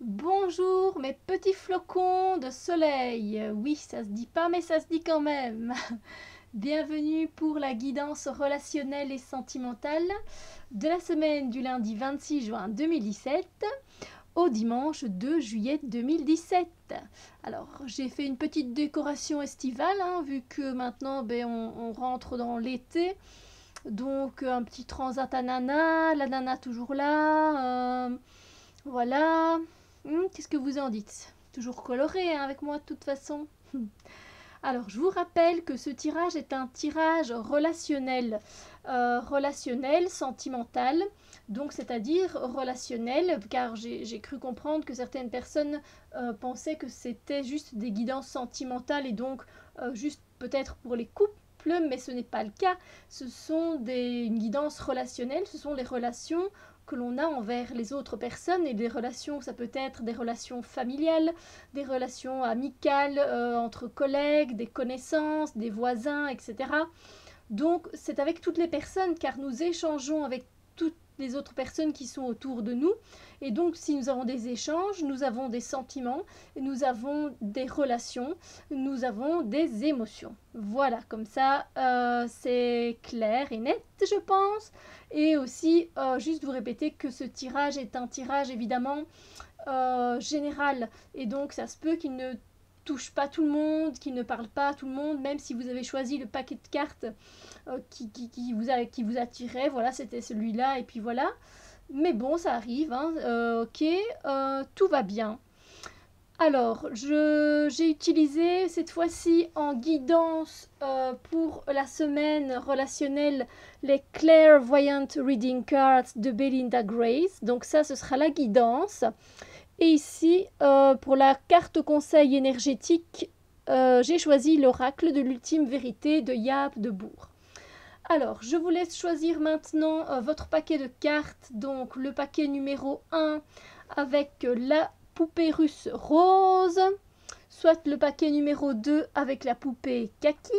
Bonjour mes petits flocons de soleil. Oui, ça se dit pas, mais ça se dit quand même. Bienvenue pour la guidance relationnelle et sentimentale de la semaine du lundi 26 juin 2017 au dimanche 2 juillet 2017. Alors, j'ai fait une petite décoration estivale, hein, vu que maintenant on rentre dans l'été. Donc, un petit transat à Nana, la Nana toujours là. Voilà. Qu'est-ce que vous en dites? Toujours coloré, hein, avec moi de toute façon. Alors, je vous rappelle que ce tirage est un tirage relationnel, sentimental, donc c'est-à-dire relationnel, car j'ai cru comprendre que certaines personnes pensaient que c'était juste des guidances sentimentales et donc juste peut-être pour les couples, mais ce n'est pas le cas. Ce sont une guidance relationnelle, ce sont les relations que l'on a envers les autres personnes et des relations, ça peut être des relations familiales, des relations amicales entre collègues, des connaissances, des voisins, etc. Donc c'est avec toutes les personnes car nous échangeons avec toutes les autres personnes qui sont autour de nous. Et donc si nous avons des échanges, nous avons des sentiments, nous avons des relations, nous avons des émotions. Voilà, comme ça c'est clair et net, je pense. Et aussi, juste vous répéter que ce tirage est un tirage évidemment général. Et donc ça se peut qu'il ne touche pas tout le monde, qu'il ne parle pas à tout le monde, même si vous avez choisi le paquet de cartes qui vous attirait, voilà, c'était celui-là, et puis voilà. Mais bon, ça arrive, hein, ok, tout va bien. Alors, j'ai utilisé cette fois-ci en guidance pour la semaine relationnelle les Clairvoyant Reading Cards de Belinda Grace. Donc ça, ce sera la guidance. Et ici, pour la carte conseil énergétique, j'ai choisi l'oracle de l'ultime vérité de Jaap de Boer. Alors, je vous laisse choisir maintenant votre paquet de cartes. Donc, le paquet numéro 1 avec la poupée russe rose, soit le paquet numéro 2 avec la poupée kaki,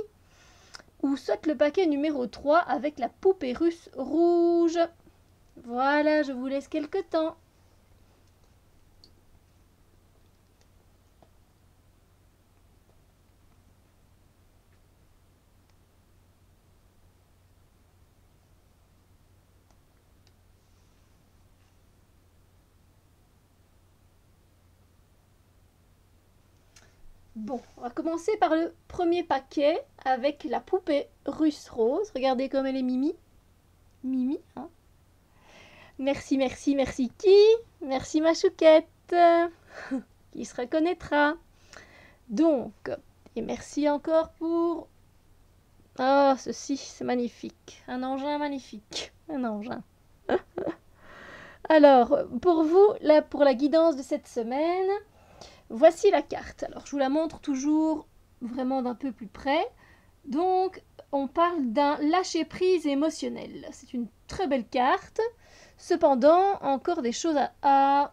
ou soit le paquet numéro 3 avec la poupée russe rouge. Voilà, je vous laisse quelques temps. Bon, on va commencer par le premier paquet avec la poupée russe rose. Regardez comme elle est mimi. Mimi, hein. Merci, merci, merci qui? Merci ma chouquette. Qui se reconnaîtra. Donc, et merci encore pour... Ah, ceci, c'est magnifique. Un engin magnifique. Un engin. Alors, pour vous, là, pour la guidance de cette semaine, voici la carte. Alors, je vous la montre toujours vraiment d'un peu plus près. Donc, on parle d'un lâcher-prise émotionnel. C'est une très belle carte. Cependant, encore des choses à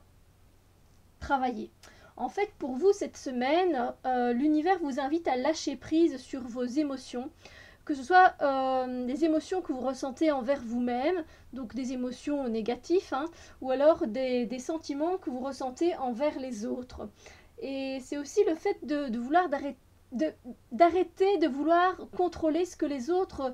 travailler. En fait, pour vous, cette semaine, l'univers vous invite à lâcher prise sur vos émotions, que ce soit des émotions que vous ressentez envers vous-même, donc des émotions négatives, hein, ou alors des sentiments que vous ressentez envers les autres. Et c'est aussi le fait de vouloir d'arrêter de vouloir contrôler ce que les autres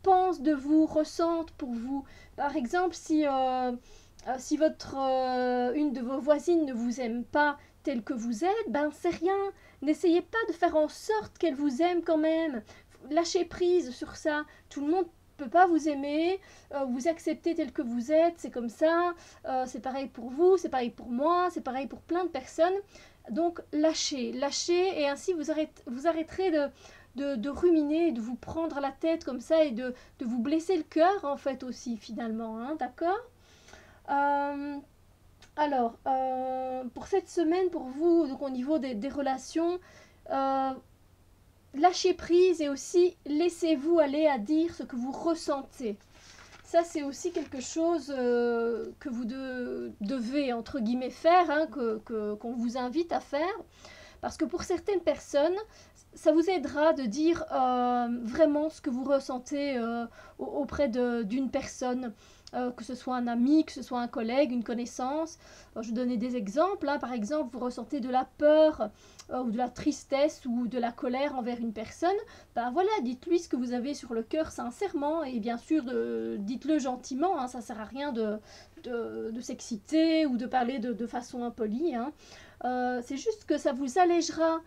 pensent de vous, ressentent pour vous. Par exemple, si une de vos voisines ne vous aime pas tel que vous êtes, ben c'est rien. N'essayez pas de faire en sorte qu'elle vous aime quand même. Lâchez prise sur ça. Tout le monde ne peut pas vous aimer, vous accepter tel que vous êtes, c'est comme ça. C'est pareil pour vous, c'est pareil pour moi, c'est pareil pour plein de personnes. Donc lâchez, lâchez, et ainsi vous arrêterez de ruminer, de vous prendre la tête comme ça et de vous blesser le cœur en fait aussi finalement, hein, d'accord? Euh, pour cette semaine, pour vous, donc au niveau des relations, euh, lâchez prise et aussi laissez-vous aller à dire ce que vous ressentez. Ça, c'est aussi quelque chose que vous devez, entre guillemets, faire, hein, qu'on vous invite à faire. Parce que pour certaines personnes, ça vous aidera de dire vraiment ce que vous ressentez auprès d'une personne. que ce soit un ami, que ce soit un collègue, une connaissance. Je vais donner des exemples. Hein. Par exemple, vous ressentez de la peur ou de la tristesse ou de la colère envers une personne. Ben voilà, dites-lui ce que vous avez sur le cœur sincèrement et bien sûr, dites-le gentiment. Hein. Ça ne sert à rien de s'exciter ou de parler de façon impolie. Hein. C'est juste que ça vous allégera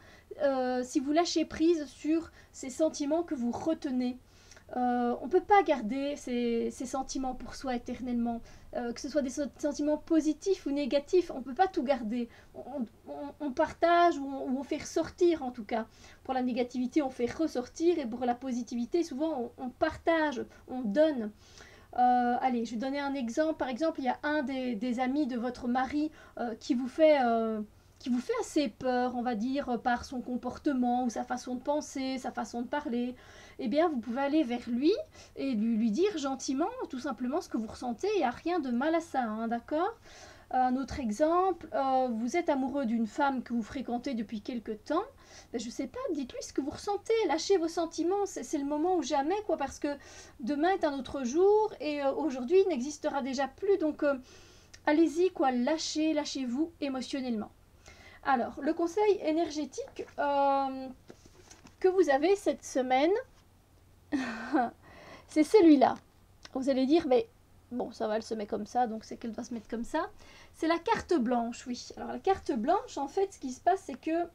si vous lâchez prise sur ces sentiments que vous retenez. On ne peut pas garder ces sentiments pour soi éternellement, que ce soit des sentiments positifs ou négatifs, on ne peut pas tout garder. On partage ou on fait ressortir en tout cas. Pour la négativité, on fait ressortir et pour la positivité, souvent on partage, on donne. Allez, je vais donner un exemple. Par exemple, il y a un des amis de votre mari qui vous fait assez peur, on va dire, par son comportement ou sa façon de penser, sa façon de parler. Eh bien, vous pouvez aller vers lui et lui dire gentiment, tout simplement, ce que vous ressentez. Il n'y a rien de mal à ça, hein, d'accord? Un autre exemple, vous êtes amoureux d'une femme que vous fréquentez depuis quelque temps. Ben, je ne sais pas, dites-lui ce que vous ressentez, lâchez vos sentiments, c'est le moment ou jamais, quoi, parce que demain est un autre jour et aujourd'hui il n'existera déjà plus. Donc, allez-y, quoi, lâchez-vous émotionnellement. Alors, le conseil énergétique que vous avez cette semaine, c'est celui-là. Vous allez dire, mais bon, ça va, elle se met comme ça, donc c'est qu'elle doit se mettre comme ça. C'est la carte blanche, oui. Alors, la carte blanche, en fait, ce qui se passe, c'est que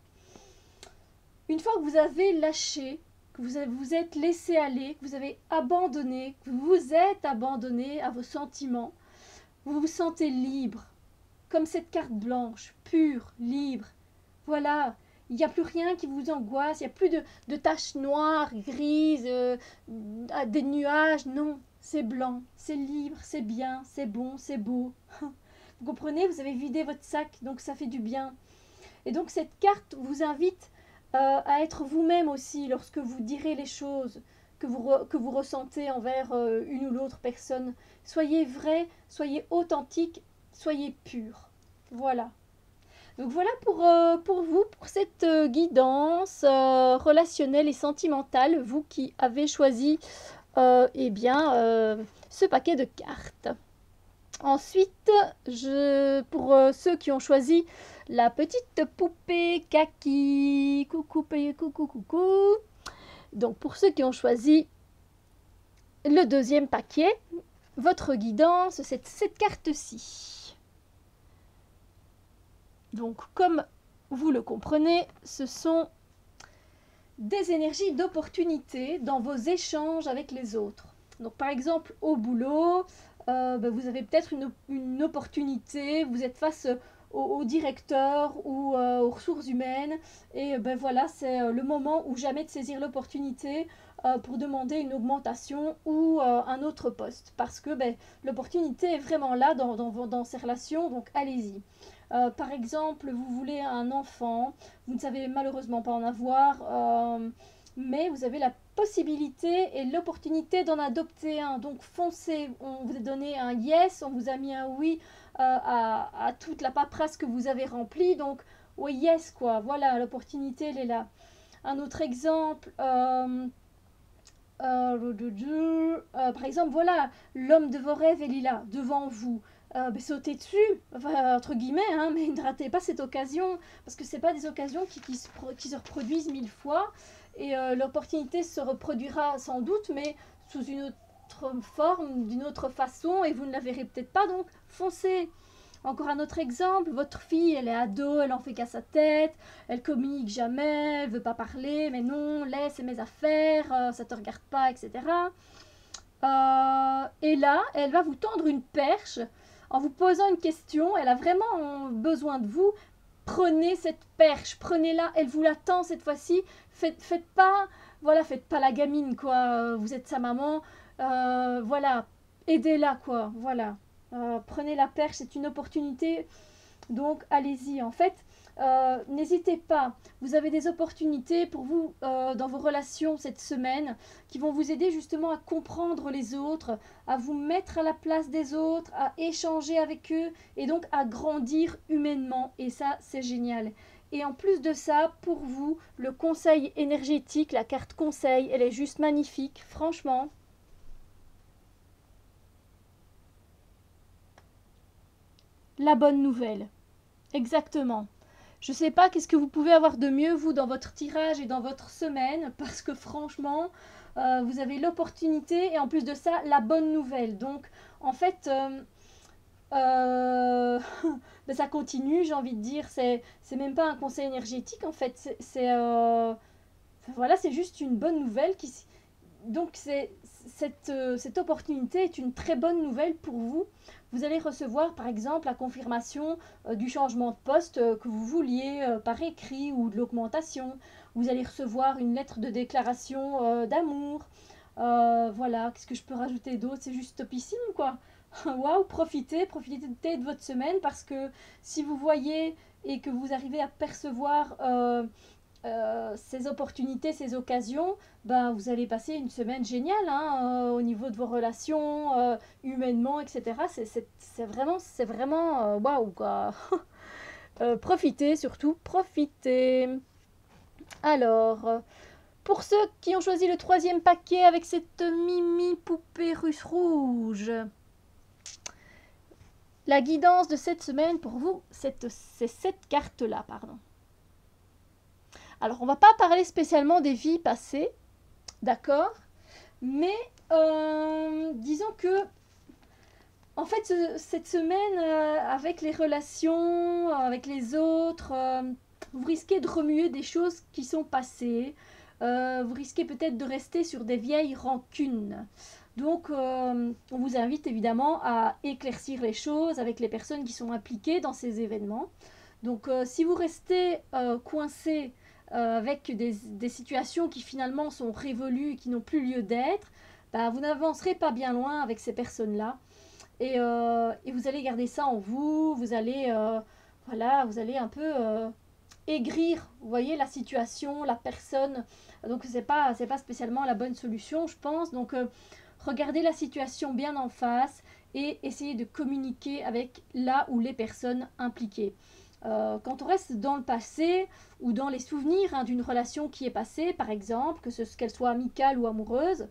une fois que vous avez lâché, que vous êtes laissé aller, que vous avez abandonné, que vous êtes abandonné à vos sentiments, vous vous sentez libre. Comme cette carte blanche, pure, libre. Voilà, il n'y a plus rien qui vous angoisse, il n'y a plus de taches noires, grises, des nuages. Non, c'est blanc, c'est libre, c'est bien, c'est bon, c'est beau. Vous comprenez, vous avez vidé votre sac, donc ça fait du bien. Et donc cette carte vous invite à être vous-même aussi lorsque vous direz les choses que vous ressentez envers une ou l'autre personne. Soyez vrai, soyez authentique, soyez pur. Voilà. Donc voilà pour vous, pour cette guidance relationnelle et sentimentale, vous qui avez choisi eh bien, ce paquet de cartes. Ensuite, pour ceux qui ont choisi la petite poupée kaki, coucou, coucou, coucou. Donc pour ceux qui ont choisi le deuxième paquet, votre guidance, c'est cette carte-ci. Donc comme vous le comprenez, ce sont des énergies d'opportunité dans vos échanges avec les autres. Donc par exemple au boulot, vous avez peut-être une opportunité, vous êtes face au directeur ou aux ressources humaines et voilà, c'est le moment ou jamais de saisir l'opportunité pour demander une augmentation ou un autre poste parce que l'opportunité est vraiment là dans ces relations, donc allez-y. Par exemple, vous voulez un enfant, vous ne savez malheureusement pas en avoir, mais vous avez la possibilité et l'opportunité d'en adopter un. Donc foncez, on vous a donné un yes, on vous a mis un oui à toute la paperasse que vous avez remplie. Donc oui, yes, quoi, voilà, l'opportunité, elle est là. Un autre exemple, par exemple, voilà, l'homme de vos rêves, il est là, devant vous. Sautez dessus, enfin, entre guillemets, hein, mais ne ratez pas cette occasion, parce que ce n'est pas des occasions qui se reproduisent 1000 fois, et l'opportunité se reproduira sans doute, mais sous une autre forme, d'une autre façon, et vous ne la verrez peut-être pas, donc foncez. Encore un autre exemple, votre fille, elle est ado, elle en fait qu'à sa tête, elle communique jamais, elle veut pas parler, mais non, laisse mes affaires, ça te regarde pas, etc. Et là, elle va vous tendre une perche en vous posant une question, elle a vraiment besoin de vous. Prenez cette perche, prenez-la, elle vous l'attend cette fois-ci. Faites pas la gamine, quoi. Vous êtes sa maman, voilà, aidez-la, quoi. Voilà, prenez la perche, c'est une opportunité. Donc allez-y. En fait, n'hésitez pas. Vous avez des opportunités pour vous dans vos relations cette semaine qui vont vous aider justement à comprendre les autres, à vous mettre à la place des autres, à échanger avec eux et donc à grandir humainement. Et ça, c'est génial. Et en plus de ça, pour vous, le conseil énergétique, la carte conseil, elle est juste magnifique, franchement. la bonne nouvelle. Exactement. Je ne sais pas qu'est-ce que vous pouvez avoir de mieux, vous, dans votre tirage et dans votre semaine, parce que franchement, vous avez l'opportunité et en plus de ça, la bonne nouvelle. Donc, en fait, ben, ça continue, j'ai envie de dire. C'est même pas un conseil énergétique, en fait. Voilà, c'est juste une bonne nouvelle qui... Donc, cette opportunité est une très bonne nouvelle pour vous. Vous allez recevoir, par exemple, la confirmation du changement de poste que vous vouliez par écrit ou de l'augmentation. Vous allez recevoir une lettre de déclaration d'amour. Voilà, qu'est-ce que je peux rajouter d'autre? C'est juste topissime, quoi. Waouh, profitez de votre semaine parce que si vous voyez et que vous arrivez à percevoir ces opportunités, ces occasions, ben, vous allez passer une semaine géniale hein, au niveau de vos relations, humainement, etc. C'est vraiment waouh quoi. Profitez surtout, profitez. Alors, pour ceux qui ont choisi le troisième paquet avec cette Mimi poupée russe rouge, la guidance de cette semaine pour vous, c'est cette carte-là, pardon. Alors, on va pas parler spécialement des vies passées, d'accord, mais disons que, en fait, cette semaine, avec les relations, avec les autres, vous risquez de remuer des choses qui sont passées. Vous risquez peut-être de rester sur des vieilles rancunes. Donc, on vous invite évidemment à éclaircir les choses avec les personnes qui sont impliquées dans ces événements. Donc, si vous restez coincé avec des situations qui finalement sont révolues et qui n'ont plus lieu d'être, bah, vous n'avancerez pas bien loin avec ces personnes-là. Et vous allez garder ça en vous, vous allez, voilà, vous allez un peu aigrir, vous voyez, la situation, la personne. Donc, c'est pas spécialement la bonne solution, je pense. Donc, regardez la situation bien en face et essayez de communiquer avec la ou les personnes impliquées. Quand on reste dans le passé ou dans les souvenirs hein, d'une relation qui est passée, par exemple, qu'elle soit amicale ou amoureuse,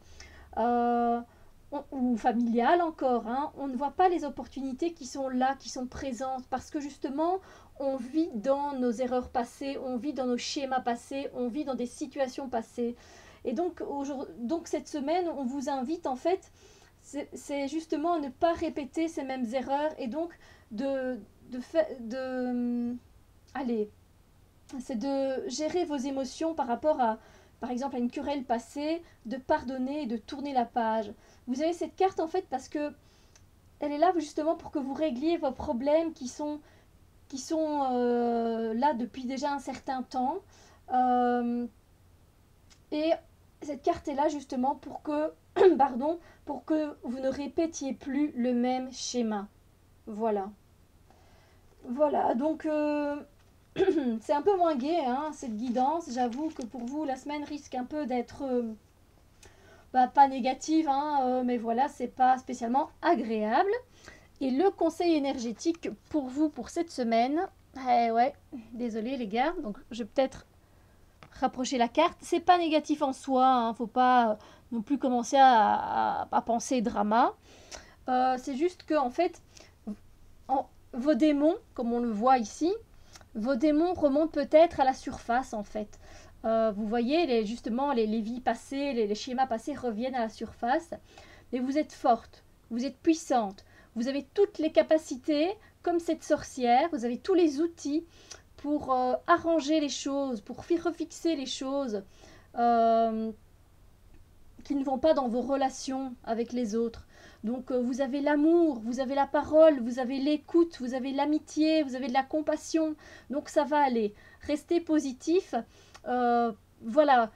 ou familiale encore, hein, on ne voit pas les opportunités qui sont là, qui sont présentes, parce que justement, on vit dans nos erreurs passées, on vit dans nos schémas passés, on vit dans des situations passées. Et donc cette semaine, on vous invite en fait, c'est justement à ne pas répéter ces mêmes erreurs et donc allez, c'est de gérer vos émotions par rapport à, par exemple, à une querelle passée, de pardonner et de tourner la page. Vous avez cette carte en fait parce que elle est là justement pour que vous régliez vos problèmes qui sont là depuis déjà un certain temps. Et cette carte est là justement pour que, pardon, pour que vous ne répétiez plus le même schéma. Voilà. Voilà, donc c'est un peu moins gai, hein, cette guidance. J'avoue que pour vous, la semaine risque un peu d'être pas négative, hein, mais voilà, c'est pas spécialement agréable. Et le conseil énergétique pour vous pour cette semaine, ouais, désolé les gars, donc je vais peut-être rapprocher la carte. C'est pas négatif en soi, hein, faut pas non plus commencer à penser drama. C'est juste que en fait, vos démons, comme on le voit ici, vos démons remontent peut-être à la surface en fait. Vous voyez, justement, les vies passées, les schémas passés reviennent à la surface. Mais vous êtes forte, vous êtes puissante, vous avez toutes les capacités, comme cette sorcière, vous avez tous les outils pour arranger les choses, pour refixer les choses qui ne vont pas dans vos relations avec les autres. Donc vous avez l'amour, vous avez la parole, vous avez l'écoute, vous avez l'amitié, vous avez de la compassion. Donc ça va aller. Restez positif. Voilà.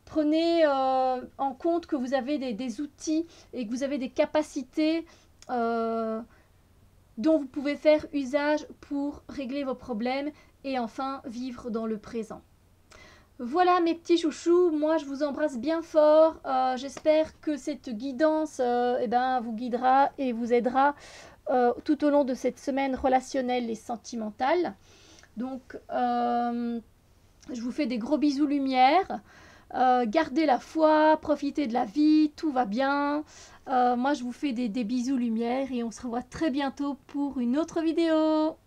Prenez en compte que vous avez des outils et que vous avez des capacités dont vous pouvez faire usage pour régler vos problèmes et enfin vivre dans le présent. Voilà mes petits chouchous, moi je vous embrasse bien fort, j'espère que cette guidance vous guidera et vous aidera tout au long de cette semaine relationnelle et sentimentale. Donc je vous fais des gros bisous lumière, Gardez la foi, profitez de la vie, tout va bien. Moi, je vous fais des bisous lumière et on se revoit très bientôt pour une autre vidéo.